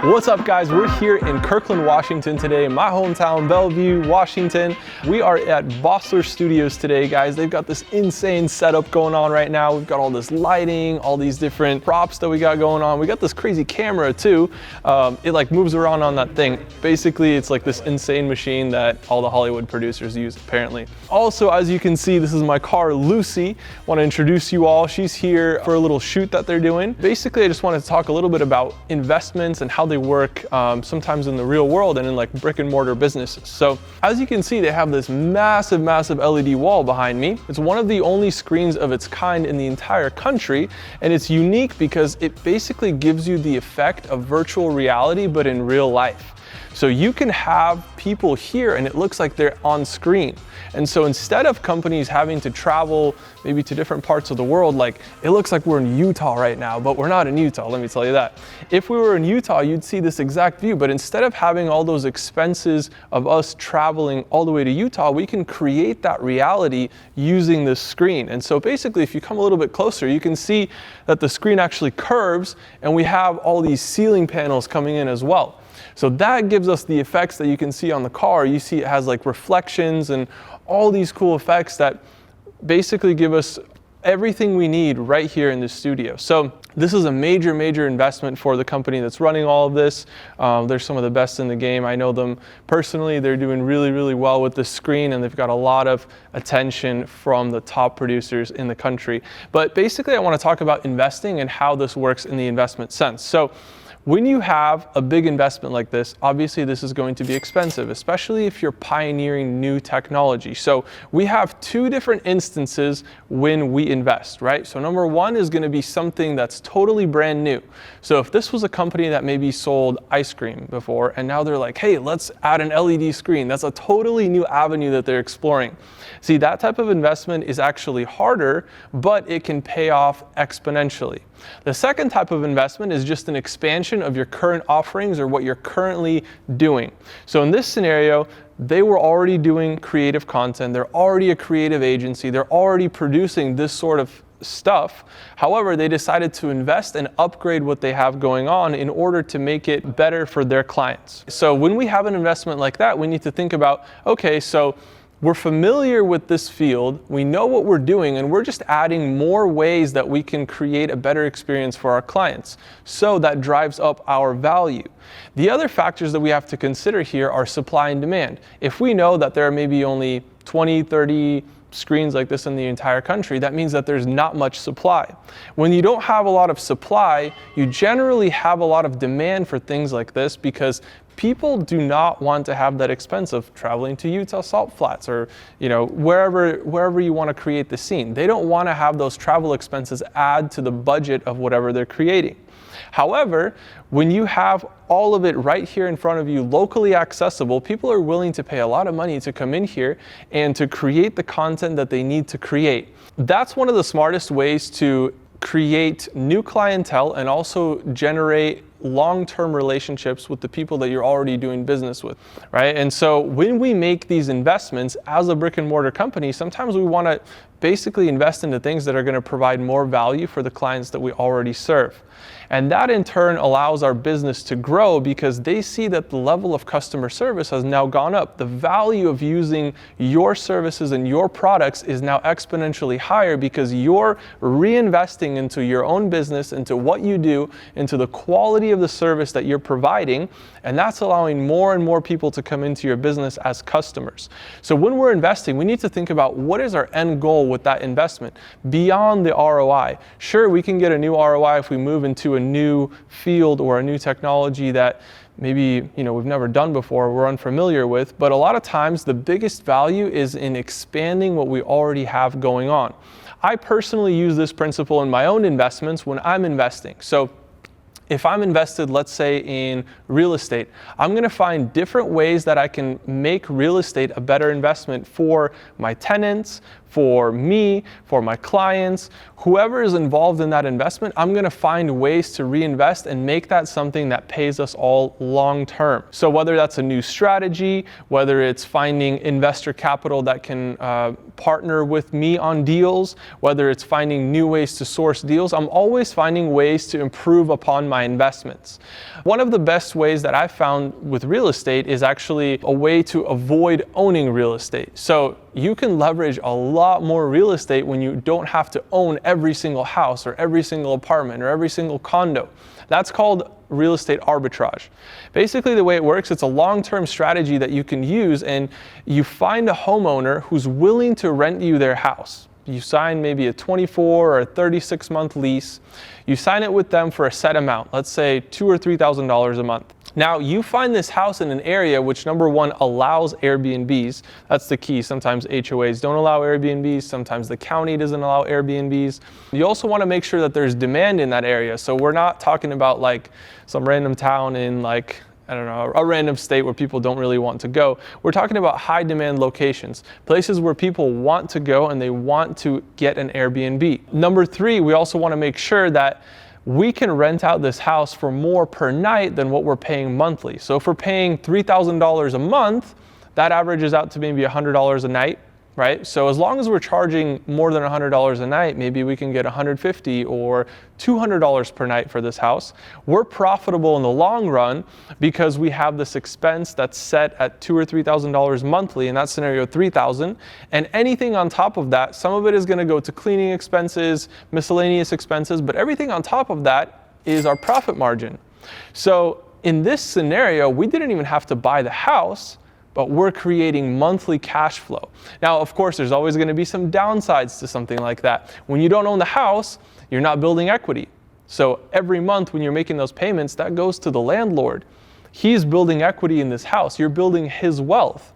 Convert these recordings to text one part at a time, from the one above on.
What's up, guys? We're here in Kirkland, Washington today, my hometown, Bellevue, Washington. We are at Bossler Studios today, guys. They've got this insane setup going on right now. We've got all this lighting, all these different props that we got going on. We got this crazy camera too. It like moves around on that thing. Basically, it's like this insane machine that all the Hollywood producers use, apparently. Also, as you can see, this is my car, Lucy. Want to introduce you all. She's here for a little shoot that they're doing. Basically, I just wanted to talk a little bit about investments and how they work sometimes in the real world and in like brick and mortar businesses. So as you can see, they have this massive LED wall behind me. It's one of the only screens of its kind in the entire country, and it's unique because it basically gives you the effect of virtual reality but in real life. So you can have people here and it looks like they're on screen. And so instead of companies having to travel maybe to different parts of the world, like it looks like we're in Utah right now, but we're not in Utah, let me tell you that. If we were in Utah, you'd see this exact view, but instead of having all those expenses of us traveling all the way to Utah, we can create that reality using this screen. And so basically, if you come a little bit closer, you can see that the screen actually curves and we have all these ceiling panels coming in as well. So that gives us the effects that you can see on the car. You see it has like reflections and all these cool effects that basically give us everything we need right here in the studio. So this is a major investment for the company that's running all of this. They're some of the best in the game. I know them personally. They're doing really well with the screen, and they've got a lot of attention from the top producers in the country. But basically, I want to talk about investing and how this works in the investment sense. So when you have a big investment like this, obviously this is going to be expensive, especially if you're pioneering new technology. So we have two different instances when we invest, right? So number one is going to be something that's totally brand new. So if this was a company that maybe sold ice cream before, and now they're like, hey, let's add an LED screen. That's a totally new avenue that they're exploring. See, that type of investment is actually harder, but it can pay off exponentially. The second type of investment is just an expansion of your current offerings or what you're currently doing. So in this scenario, they were already doing creative content. They're already a creative agency. They're already producing this sort of stuff. However, they decided to invest and upgrade what they have going on in order to make it better for their clients. So when we have an investment like that, we need to think about, okay, so we're familiar with this field, we know what we're doing, and we're just adding more ways that we can create a better experience for our clients. So that drives up our value. The other factors that we have to consider here are supply and demand. If we know that there are maybe only 20, 30 screens like this in the entire country, that means that there's not much supply. When you don't have a lot of supply, you generally have a lot of demand for things like this because people do not want to have that expense of traveling to Utah Salt Flats or wherever you want to create the scene. They don't want to have those travel expenses add to the budget of whatever they're creating. However, when you have all of it right here in front of you, locally accessible, people are willing to pay a lot of money to come in here and to create the content that they need to create. That's one of the smartest ways to create new clientele and also generate long-term relationships with the people that you're already doing business with, right? And so when we make these investments as a brick and mortar company, sometimes we want to basically invest into things that are going to provide more value for the clients that we already serve. And that in turn allows our business to grow because they see that the level of customer service has now gone up. The value of using your services and your products is now exponentially higher because you're reinvesting into your own business, into what you do, into the quality of the service that you're providing, and that's allowing more and more people to come into your business as customers. So when we're investing, we need to think about what is our end goal with that investment beyond the ROI. Sure, we can get a new ROI if we move into a new field or a new technology that maybe we've never done before, we're unfamiliar with, but a lot of times the biggest value is in expanding what we already have going on. I personally use this principle in my own investments when I'm investing. So if I'm invested, let's say, in real estate, I'm going to find different ways that I can make real estate a better investment for my tenants, for me, for my clients, whoever is involved in that investment, I'm going to find ways to reinvest and make that something that pays us all long term. So whether that's a new strategy, whether it's finding investor capital that can partner with me on deals, whether it's finding new ways to source deals, I'm always finding ways to improve upon my investments. One of the best ways that I've found with real estate is actually a way to avoid owning real estate. So you can leverage a lot more real estate when you don't have to own every single house or every single apartment or every single condo. That's called real estate arbitrage. Basically, the way it works, it's a long-term strategy that you can use, and you find a homeowner who's willing to rent you their house. You sign maybe a 24 or a 36-month lease. You sign it with them for a set amount, let's say $2,000 or $3,000 a month. Now, you find this house in an area which, number one, allows Airbnbs. That's the key. Sometimes HOAs don't allow Airbnbs. Sometimes the county doesn't allow Airbnbs. You also want to make sure that there's demand in that area. So we're not talking about like some random town in like, I don't know, a random state where people don't really want to go. We're talking about high demand locations, places where people want to go and they want to get an Airbnb. Number three, we also want to make sure that we can rent out this house for more per night than what we're paying monthly. So if we're paying $3,000 a month, that averages out to maybe $100 a night, right? So as long as we're charging more than $100 a night, maybe we can get $150 or $200 per night for this house. We're profitable in the long run because we have this expense that's set at $2,000 or $3,000 monthly. In that scenario, $3,000, and anything on top of that, some of it is going to go to cleaning expenses, miscellaneous expenses, but everything on top of that is our profit margin. So in this scenario, we didn't even have to buy the house, but we're creating monthly cash flow. Now, of course, there's always going to be some downsides to something like that. When you don't own the house, you're not building equity. So every month when you're making those payments, that goes to the landlord. He's building equity in this house. You're building his wealth.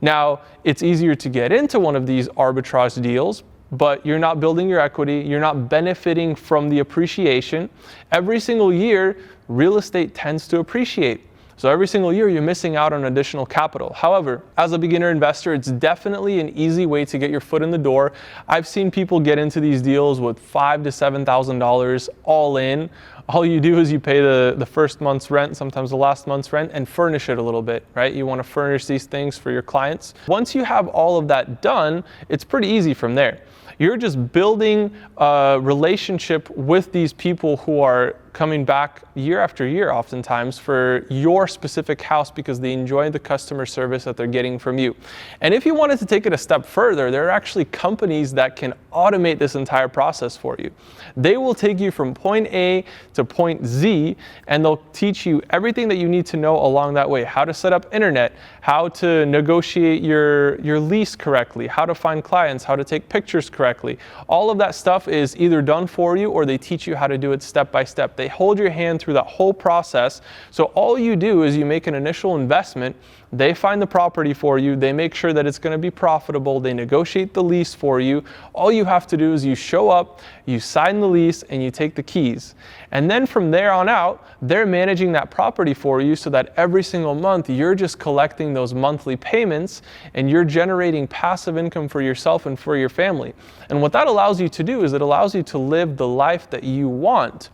Now, it's easier to get into one of these arbitrage deals, but you're not building your equity. You're not benefiting from the appreciation. Every single year, real estate tends to appreciate. So every single year, you're missing out on additional capital. However, as a beginner investor, it's definitely an easy way to get your foot in the door. I've seen people get into these deals with $5,000 to $7,000 all in. All you do is you pay the first month's rent, sometimes the last month's rent, and furnish it a little bit, right? You want to furnish these things for your clients. Once you have all of that done, it's pretty easy from there. You're just building a relationship with these people who are coming back year after year oftentimes for your specific house because they enjoy the customer service that they're getting from you. And if you wanted to take it a step further, there are actually companies that can automate this entire process for you. They will take you from point A to point Z, and they'll teach you everything that you need to know along that way. How to set up internet, how to negotiate your lease correctly, how to find clients, how to take pictures correctly. All of that stuff is either done for you or they teach you how to do it step by step. They hold your hand through that whole process. So all you do is you make an initial investment. They find the property for you. They make sure that it's going to be profitable. They negotiate the lease for you. All you have to do is you show up, you sign the lease, and you take the keys. And then from there on out, they're managing that property for you so that every single month you're just collecting those monthly payments and you're generating passive income for yourself and for your family. And what that allows you to do is it allows you to live the life that you want.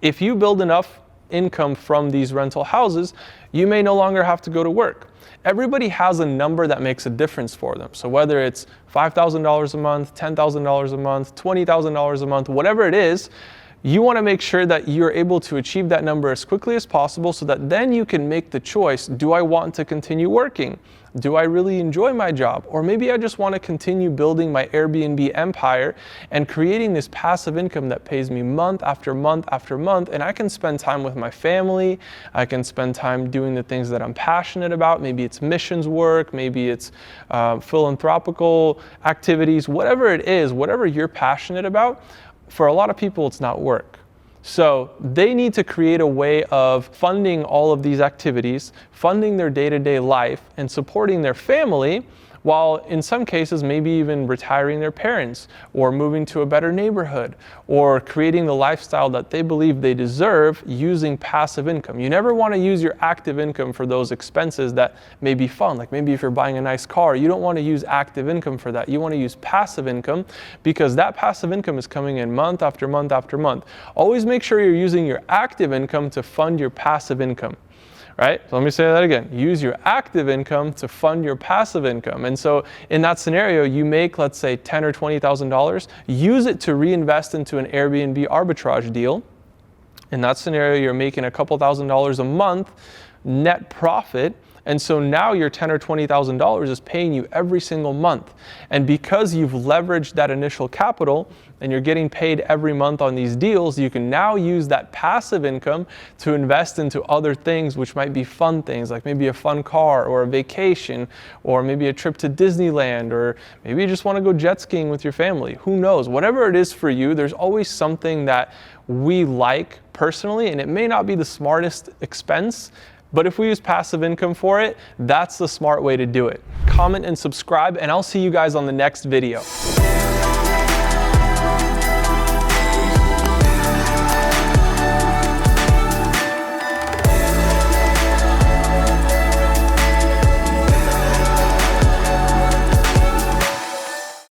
If you build enough income from these rental houses, you may no longer have to go to work. Everybody has a number that makes a difference for them. So whether it's $5,000 a month, $10,000 a month, $20,000 a month, whatever it is, you want to make sure that you're able to achieve that number as quickly as possible so that then you can make the choice, do I want to continue working? Do I really enjoy my job? Or maybe I just want to continue building my Airbnb empire and creating this passive income that pays me month after month after month, and I can spend time with my family. I can spend time doing the things that I'm passionate about. Maybe it's missions work, maybe it's philanthropical activities, whatever it is, whatever you're passionate about. For a lot of people, it's not work. So they need to create a way of funding all of these activities, funding their day-to-day life, and supporting their family while in some cases maybe even retiring their parents or moving to a better neighborhood or creating the lifestyle that they believe they deserve using passive income. You never want to use your active income for those expenses that may be fun. Like maybe if you're buying a nice car, you don't want to use active income for that. You want to use passive income because that passive income is coming in month after month after month. Always make sure you're using your active income to fund your passive income. Right? So let me say that again. Use your active income to fund your passive income. And so in that scenario, you make, let's say, $10,000 or $20,000. Use it to reinvest into an Airbnb arbitrage deal. In that scenario, you're making a couple $1,000s a month net profit. And so now your $10,000 or $20,000 is paying you every single month. And because you've leveraged that initial capital and you're getting paid every month on these deals, you can now use that passive income to invest into other things, which might be fun things, like maybe a fun car or a vacation, or maybe a trip to Disneyland, or maybe you just want to go jet skiing with your family. Who knows? Whatever it is for you, there's always something that we like personally, and it may not be the smartest expense, but if we use passive income for it, that's the smart way to do it. Comment and subscribe, and I'll see you guys on the next video.